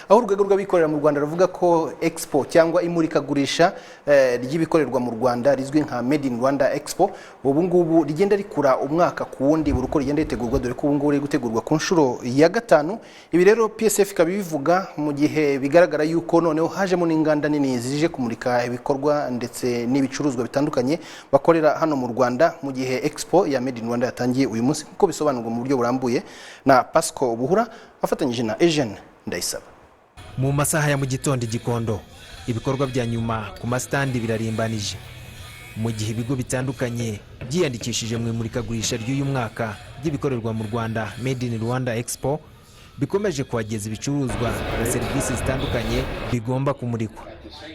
aho urwego rw'abikorera mu Rwanda ruvuga ko Expo cyangwa imurikagurisha ry'ibikorerwa mu Rwanda rizwi nka Made in Rwanda Expo ubu ngubu rigenda rikura umwaka ku wundi buri uko rigenda ritegurwa, dore ko ubu ngubu riri gutegurwa ku nshuro ya 5. Ibi rero PSF kabivuga mu gihe bigaragara yuko noneho hajemo n'inganda nini zije kumurika ibikorwa ndetse n'ibicuruzwa bitandukanye bakorera hano mu Rwanda, mu gihe Expo ya Made in Rwanda yatangiye uyu munsi kuko bisobanurwa mu buryo burambuye na Pasco Buhura afatanyije na Eugene Ndayisaba. Mu masaha ya mu gitondo Gikondo ibikorwa bya nyuma ku mastandi birarimbanije, mu gihe ibigo bitandukanye byiyandikishije mu imurikagurisha ry'uyu mwaka by'ibikorerwa mu Rwanda Made in Rwanda Expo bikomeje kuhageza ibicuruzwa na serivisi zitandukanye bigomba kumurikwa.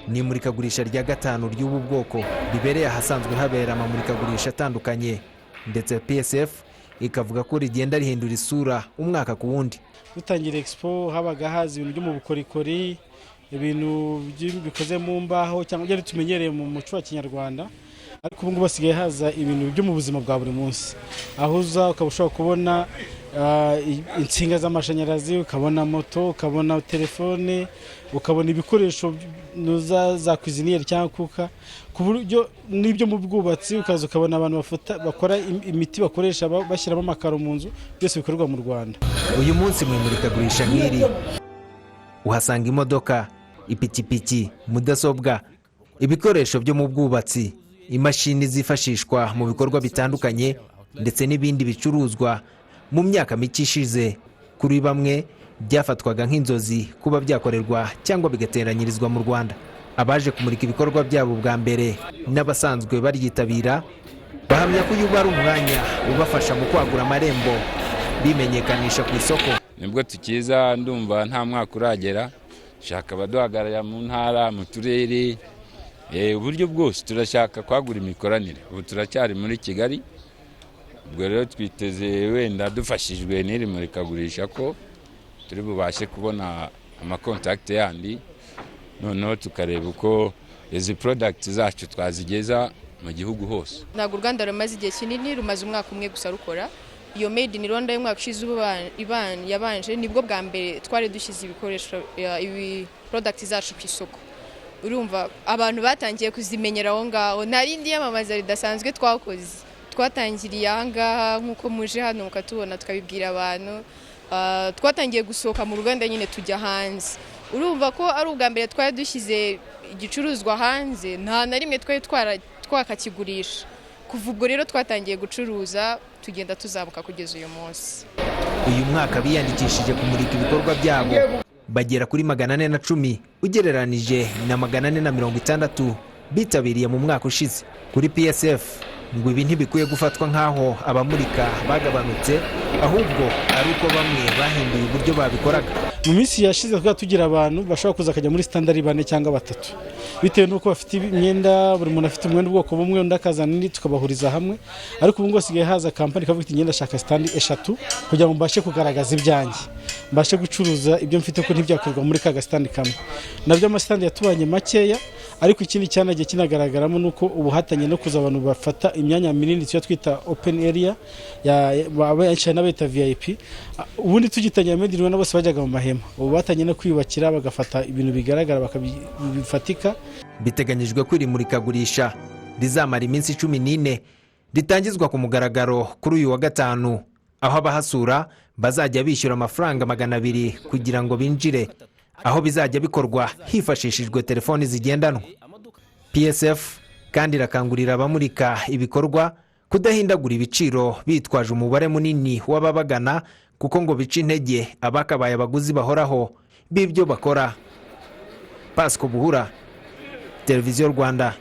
Ni imurikagurisha rya 5 ry'ubu bwoko ribereye ahasanzwe habera amamurikagurisha atandukanye, ndetse PSF ikavuga ko rigenda rihindura isura umwaka ku wundi. Dutangira Expo habaga haza ibintu byo mu bukorikori, ibintu bikoze mu mbaho cyangwa byari tumenyereye mu muco wa Kinyarwanda, ariko ubu ngubu basigaye haza ibintu byo mu buzima bwa buri munsi, aho uza ukabasha kubona insinga z'amashanyarazi, ukabona moto, ukabona telefone, ukabona ibikoresho za cuisinier cyangwa kuka, ku buryo n'ibyo mu bwubatsi ukaza ukabona abantu bakora imiti bakoresha bashyiramo amakaro mu nzu, byose bikorerwa mu Rwanda. Uyu munsi mu imurikagurisha nk'iri uhasanga imodoka, ipikipiki, mudasobwa, ibikoresho byo mu bwubatsi, imashini zifashishwa mu bikorwa bitandukanye ndetse n'ibindi bicuruzwa mu myaka mike ishize kuri bamwe byafatwaga nk'inzozi kuba byakorerwa cyangwa bigateranyirizwa mu Rwanda. Abaje kumurika ibikorwa byabo bwa mbere n'abasanzwe baryitabira bahamya ko yuba ari umwanya ubafasha mu kwagura amarembo bimenyekanisha ku isoko. Nibwo tukiza ndumva nta mwaka uragera, shaka abaduhagarara mu ntara, mu turere, uburyo bwose turashaka kwagura imikoranire. Ubu turacyari muri Kigali, ubwo rero twiteze wenda dufashijwe n'iri murikagurisha ko turi bubashe kubona amakontakte yandi, noneho tukareba uko izi products zacu twazigeza mu gihugu hose. Ntabwo Rwanda rumaze igihe kinini, rumaze umwaka umwe gusa rukora iyo Made in Rwanda y'umwaka ushize yabanje, nibwo bwa mbere twari dushyize ibikoresho ibi products zacu ku isoko. Urumva abantu batangiye kuzimenyera aho ngaho, narindi yamamaza ridasanzwe twakoze. Twatangiriye ahangaha nk'uko muje hano mukatubona tukabibwira abantu, twatangiye gusohoka mu Rwanda nyine tujya hanze. Urumva ko ari ubwa mbere twari dushyize igicuruzwa hanze, nta na rimwe twari twakakigurisha. Kuva ubwo rero twatangiye gucuruza, tugenda tuzamuka kugeza uyu munsi. Uyu mwaka biyandikishije kumurika ibikorwa byabo bagera kuri 410 ugereranije na 460 bitabiriye mu mwaka ushize. Kuri PSF ngo ibi ntibikwiye gufatwa nk'aho abamurika bagabanutse, ahubwo ari uko bamwe bahinduye uburyo babikoraga. Mu minsi yashize tugira abantu bashobora kuza kujya muri standard 4 cyangwa 3 bitewe nuko bafite imyenda, buri muntu afite umwenda ubwoko bumwe, undi akazana indi tukabahuriza hamwe. Ariko ubu ngo sigaye haza company kavuga iti ngenda shaka stand 3 kugira ngo mbashe kugaragaza ibyanjye, mbashe gucuruza ibyo mfite ko ntibyakorwa muri ka stand kamwe. Nabyo amastand yatubanye makeya, ariko ikindi cyanagiye kinagaragaramo nuko ubuhatanye no kuza abantu bafata imyanya minini cyo twita open area ya n'abita VIP. Ubundi tugitangira Made in Rwanda bose bajyaga mu mahema, ubu batanye no kwiyubakira bagafata ibintu bigaragara bakabifatika. Biteganyijwe ko iri murikagurisha rizamara iminsi 14 ritangizwa ku mugaragaro kuri uyu wa 5, aho abahasura bazajya bishyura amafaranga 200 kugira ngo binjire, aho bizajya bikorwa hifashishijwe telefoni zigendanwa. PSF kandi irakangurira abamurika ibikorwa kudahindagura ibiciro bitwaje umubare munini w'ababagana, kuko ngo bica intege abakabaye abaguzi bahoraho b'ibyo bakora. Pasco Buhura, Televiziyo Rwanda.